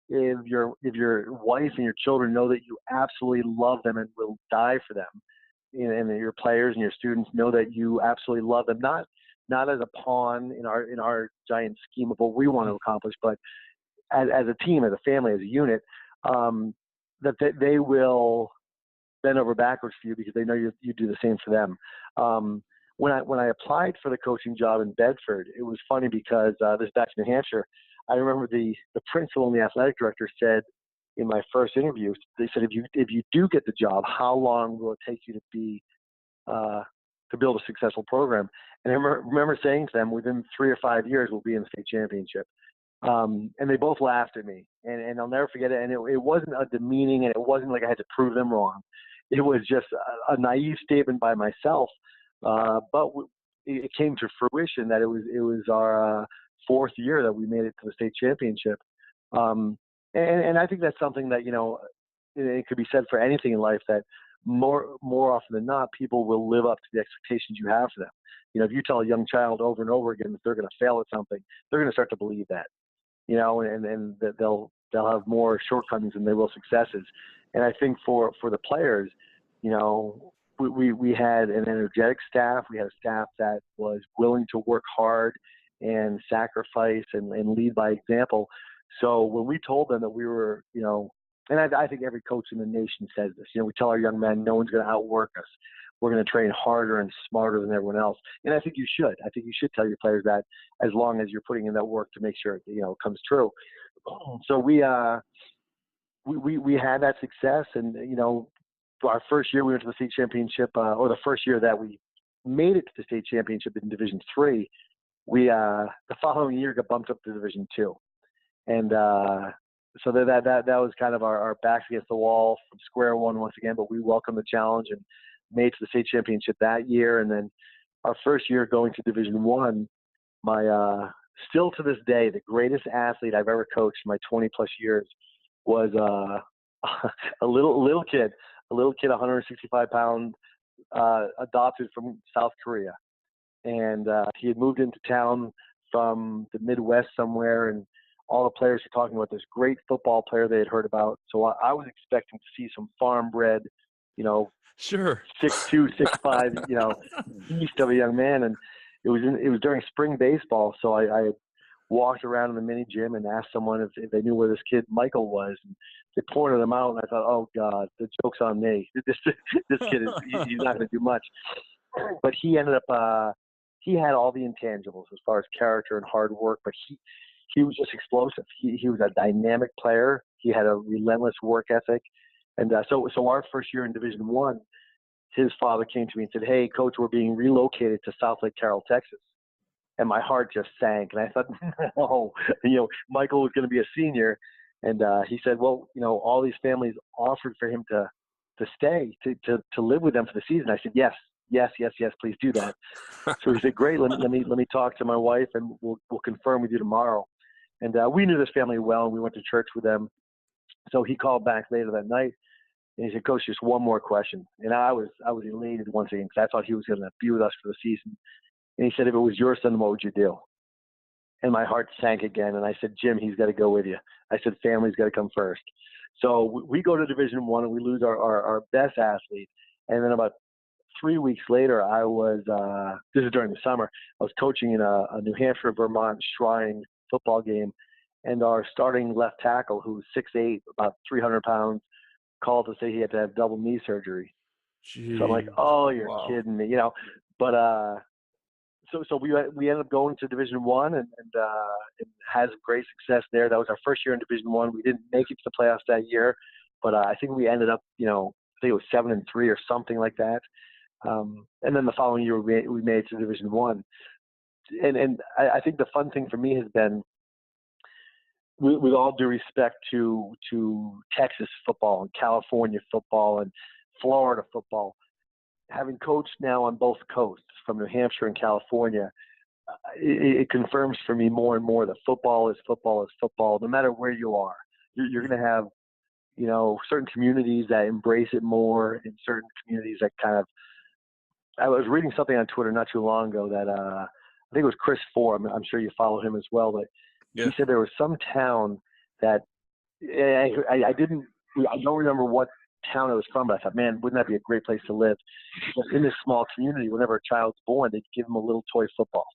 if your wife and your children know that you absolutely love them and will die for them, and your players and your students know that you absolutely love them, not as a pawn in our giant scheme of what we want to accomplish, but as a team, as a family, as a unit, that they will bend over backwards for you because they know you do the same for them. When I applied for the coaching job in Bedford, it was funny because this is back in New Hampshire. I remember the principal and the athletic director said in my first interview, they said, if you do get the job, how long will it take you to build a successful program? And I remember saying to them, within 3 or 5 years, we'll be in the state championship. And they both laughed at me, and I'll never forget it. And it wasn't a demeaning, and it wasn't like I had to prove them wrong. It was just a naive statement by myself. But it came to fruition that it was our fourth year that we made it to the state championship. And I think that's something that, it could be said for anything in life, that more often than not, people will live up to the expectations you have for them. If you tell a young child over and over again that they're going to fail at something, they're going to start to believe that, and that they'll have more shortcomings than they will successes. And I think for the players, we had an energetic staff. We had a staff that was willing to work hard and sacrifice and lead by example. So when we told them that we were, and I think every coach in the nation says this, we tell our young men, no one's going to outwork us. We're going to train harder and smarter than everyone else. And I think you should. I think you should tell your players that, as long as you're putting in that work to make sure it comes true. So we had that success, and our first year we went to the state championship, or the first year that we made it to the state championship in Division III. We the following year got bumped up to Division II, and so that was kind of our backs against the wall from square one once again. But we welcomed the challenge and made it to the state championship that year. And then our first year going to Division I, my still to this day the greatest athlete I've ever coached in my 20 plus years was a little kid, 165 pound, adopted from South Korea. And he had moved into town from the Midwest somewhere, and all the players were talking about this great football player they had heard about. So I was expecting to see some farm bred, sure, 6'2", 6'5", beast of a young man. And it was during spring baseball, so I walked around in the mini gym and asked someone if they knew where this kid Michael was. And they pointed him out, and I thought, oh God, the joke's on me. This kid he's not going to do much. But he ended up he had all the intangibles as far as character and hard work, but he was just explosive. He was a dynamic player. He had a relentless work ethic. And so our first year in Division I, his father came to me and said, hey, Coach, we're being relocated to South Lake Carroll, Texas. And my heart just sank. And I thought, no, Michael was going to be a senior. And he said, well, all these families offered for him to stay, to live with them for the season. I said, yes, please do that. So he said, great, let me talk to my wife, and we'll confirm with you tomorrow. And we knew this family well, and we went to church with them. So he called back later that night, and he said, Coach, just one more question. And I was elated once again, because I thought he was going to be with us for the season. And he said, if it was your son, what would you do? And my heart sank again. And I said, Jim, he's got to go with you. I said, family's got to come first. So we go to Division I, and we lose our best athlete. And then about 3 weeks later, I was this is during the summer, I was coaching in a New Hampshire, Vermont Shrine football game. And our starting left tackle, who was 6'8", about 300 pounds, called to say he had to have double knee surgery. Jeez. So I'm like, oh, you're Wow. kidding me, But so we ended up going to Division I and had great success there. That was our first year in Division I. We didn't make it to the playoffs that year, but I think we ended up, I think it was 7-3 or something like that. And then the following year we made it to Division I. And I think the fun thing for me has been, with all due respect to Texas football and California football and Florida football, having coached now on both coasts from New Hampshire and California, it confirms for me more and more that football is football, no matter where you are. You're going to have, certain communities that embrace it more, and certain communities that kind of. I was reading something on Twitter not too long ago that I think it was Chris Ford. I'm sure you follow him as well, but. Yeah. He said there was some town that I didn't. I don't remember what town it was from, but I thought, man, wouldn't that be a great place to live? But in this small community, whenever a child's born, they give them a little toy football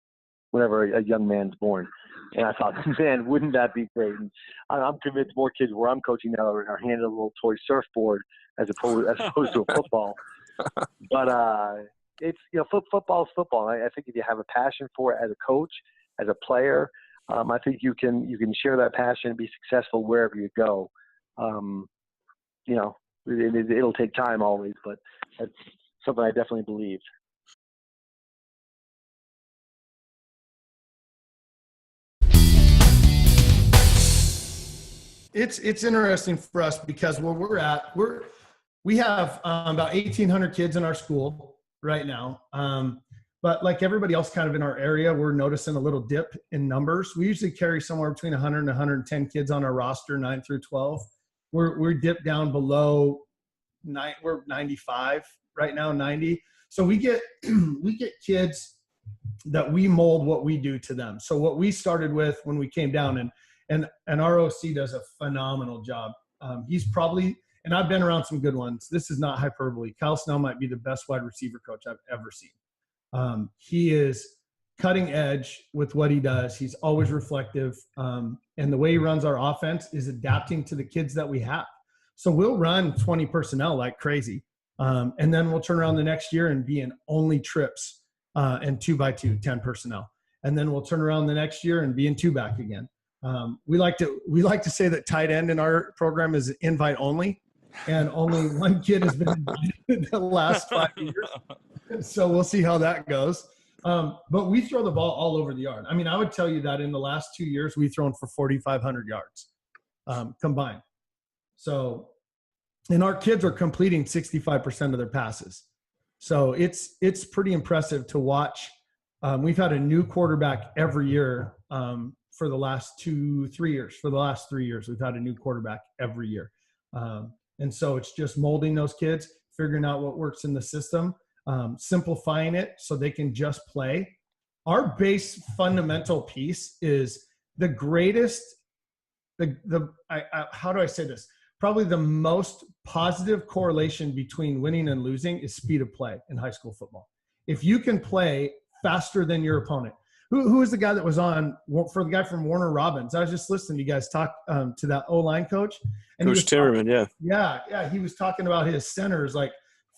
whenever a young man's born. And I thought, man, wouldn't that be great? And I'm convinced more kids where I'm coaching now are handed a little toy surfboard as opposed to a football. But it's football is football. I think if you have a passion for it as a coach, as a player, I think you can share that passion and be successful wherever you go. It'll take time always, but that's something I definitely believe. It's interesting for us because where we're at, we have about 1,800 kids in our school right now. But like everybody else kind of in our area, we're noticing a little dip in numbers. We usually carry somewhere between 100 and 110 kids on our roster, 9 through 12. We're dipped down below 9. We're 95 right now, 90. So we get kids that we mold what we do to them. So what we started with when we came down, and our OC does a phenomenal job. He's probably, and I've been around some good ones. This is not hyperbole. Kyle Snell might be the best wide receiver coach I've ever seen. He is cutting edge with what he does. He's always reflective. And the way he runs our offense is adapting to the kids that we have. So we'll run 20 personnel like crazy. And then we'll turn around the next year and be in only trips and 2x2, 10 personnel. And then we'll turn around the next year and be in 2-back again. We like to say that tight end in our program is invite only, and only one kid has been invited in the last 5 years. So we'll see how that goes. But we throw the ball all over the yard. I mean, I would tell you that in the last 2 years, we've thrown for 4,500 yards combined. So, and our kids are completing 65% of their passes. So it's pretty impressive to watch. We've had a new quarterback every year for the last 2-3 years. For the last 3 years, we've had a new quarterback every year. And so it's just molding those kids, figuring out what works in the system, simplifying it so they can just play. Our base fundamental piece is the greatest, how do I say this? Probably the most positive correlation between winning and losing is speed of play in high school football. If you can play faster than your opponent, who is the guy that was on for the guy from Warner Robins? I was just listening to you guys talk to that O-line coach. And Coach Timmerman, yeah. Yeah. He was talking about his centers like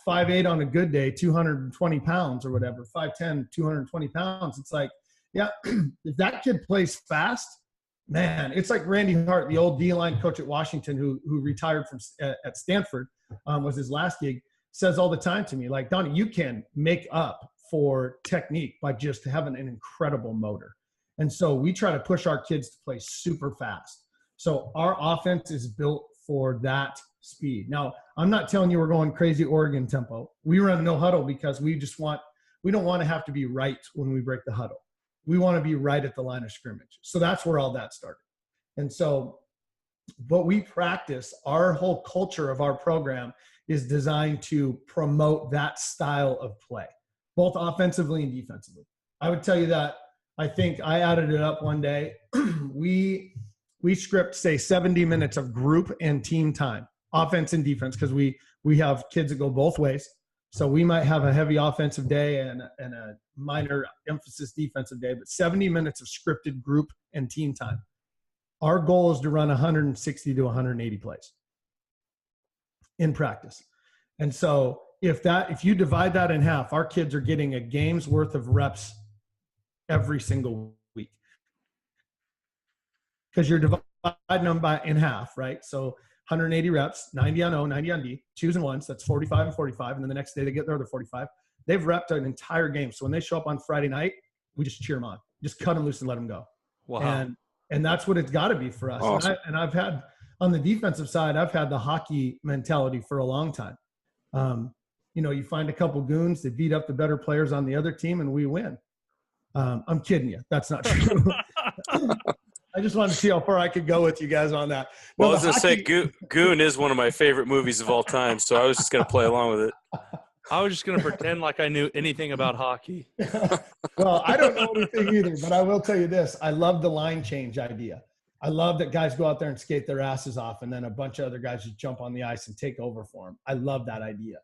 5'8" on a good day, 220 pounds or whatever, 5'10", 220 pounds. It's like, yeah, if that kid plays fast, man, it's like Randy Hart, the old D-line coach at Washington who retired from at Stanford, was his last gig, says all the time to me, like, Donnie, you can make up for technique by just having an incredible motor. And so we try to push our kids to play super fast. So our offense is built for that speed. Now, I'm not telling you we're going crazy Oregon tempo. We run no huddle because we don't want to have to be right when we break the huddle. We want to be right at the line of scrimmage. So that's where all that started. And so what we practice, our whole culture of our program is designed to promote that style of play, both offensively and defensively. I would tell you that I think I added it up one day. We script, say, 70 minutes of group and team time, offense and defense, because we have kids that go both ways. So we might have a heavy offensive day and a minor emphasis defensive day, but 70 minutes of scripted group and team time. Our goal is to run 160 to 180 plays in practice. And so if you divide that in half, our kids are getting a game's worth of reps every single week. Because you're dividing them in half, right? So 180 reps, 90 on O, 90 on D, twos and ones, that's 45 and 45. And then the next day they get their other 45. They've repped an entire game. So when they show up on Friday night, we just cheer them on. Just cut them loose and let them go. Wow. And that's what it's got to be for us. Awesome. And I've had, on the defensive side, I've had the hockey mentality for a long time. You find a couple goons that beat up the better players on the other team and we win. I'm kidding you. That's not true. I just wanted to see how far I could go with you guys on that. Well, I was going to say Goon is one of my favorite movies of all time, so I was just going to play along with it. I was just going to pretend like I knew anything about hockey. Well, I don't know anything either, but I will tell you this. I love the line change idea. I love that guys go out there and skate their asses off, and then a bunch of other guys just jump on the ice and take over for them. I love that idea.